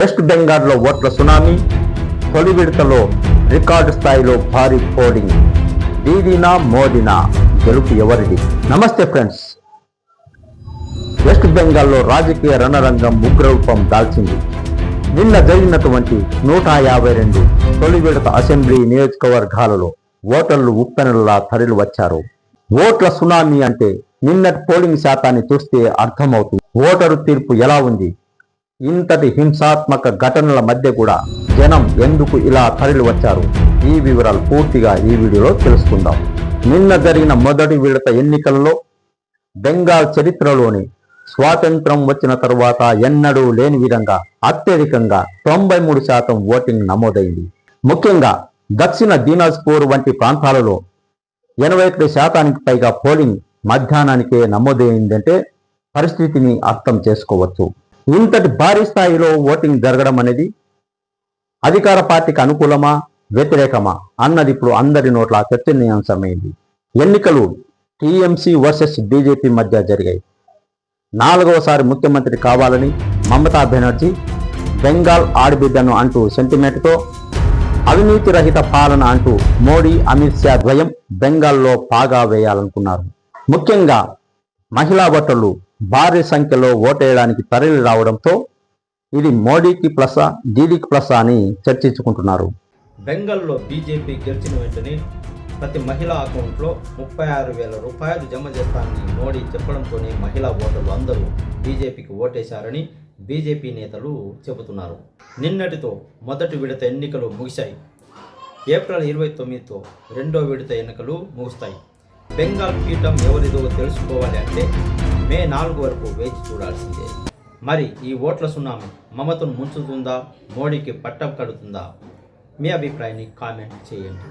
West బెంగాల్లో ఓట్ల tsunami, తొలి విడతలో రికార్డు స్థాయిలో భారీ పోలింగ్. దీదీనా మోదీనా, గెలుపు ఎవరిది? నమస్తే ఫ్రెండ్స్. వెస్ట్ బెంగాల్లో రాజకీయ రణరంగం ఉగ్రరూపం దాల్చింది. నిన్న జరిగినటువంటి 152 తొలి విడత అసెంబ్లీ నియోజకవర్గాలలో ఓటర్లు ఉప్పెనలా తరలి వచ్చారు. ఓట్ల సునామీ అంటే నిన్నటి పోలింగ్ శాతాన్ని చూస్తే అర్థమవుతుంది ఓటరు తీర్పు ఎలా ఉంది. ఇంతటి హింసాత్మక ఘటనల మధ్య కూడా జనం ఎందుకు ఇలా తరలి వచ్చారు? ఈ వివరాలు పూర్తిగా ఈ వీడియోలో తెలుసుకుందాం. నిన్న జరిగిన మొదటి విడత ఎన్నికలలో బెంగాల్ చరిత్రలోని స్వాతంత్రం వచ్చిన తరువాత ఎన్నడూ లేని విధంగా అత్యధికంగా 93% ఓటింగ్ నమోదైంది. ముఖ్యంగా దక్షిణ దీనాజ్పూర్ వంటి ప్రాంతాలలో 81% పైగా పోలింగ్ మధ్యాహ్నానికే నమోదైందంటే పరిస్థితిని అర్థం చేసుకోవచ్చు. ఇంతటి భారీ స్థాయిలో ఓటింగ్ జరగడం అనేది అధికార పార్టీకి అనుకూలమా వ్యతిరేకమా అన్నది ఇప్పుడు అందరి నోట్ల చర్చనీయాంశమైంది. ఎన్నికలు టీఎంసీ వర్సెస్ బీజేపీ మధ్య జరిగాయి. 4వసారి ముఖ్యమంత్రి కావాలని మమతా బెనర్జీ బెంగాల్ ఆడబిడ్డను అంటూ సెంటిమెంట్తో, అవినీతి రహిత పాలన అంటూ మోడీ అమిత్ షా ద్వయం బెంగాల్లో పాగా వేయాలనుకున్నారు. ముఖ్యంగా మహిళా ఓటర్లు భారీ సంఖ్యలో ఓటేయడానికి తరలి రావడంతో ఇది మోడీకి ప్లసా దీదీకి ప్లసా అని చర్చించుకుంటున్నారు. బెంగాల్లో బీజేపీ గెలిచిన వెంటనే ప్రతి మహిళా అకౌంట్లో 36,000 రూపాయలు జమ చేస్తానని మోడీ చెప్పడంతోనే మహిళా ఓటర్లు అందరూ బీజేపీకి ఓటేశారని బీజేపీ నేతలు చెబుతున్నారు. నిన్నటితో మొదటి విడత ఎన్నికలు ముగిశాయి. ఏప్రిల్ 29తో రెండో విడత ఎన్నికలు ముగుస్తాయి. బెంగాల్ పీఠం ఎవరిదో తెలుసుకోవాలి అంటే మే 4 వరకు వేచి చూడాల్సిందే. మరి ఈ ఓట్ల సునామీ మమతను ముంచుతుందా, మోడీకి పట్టం కడుతుందా? మీ అభిప్రాయాన్ని కామెంట్ చేయండి.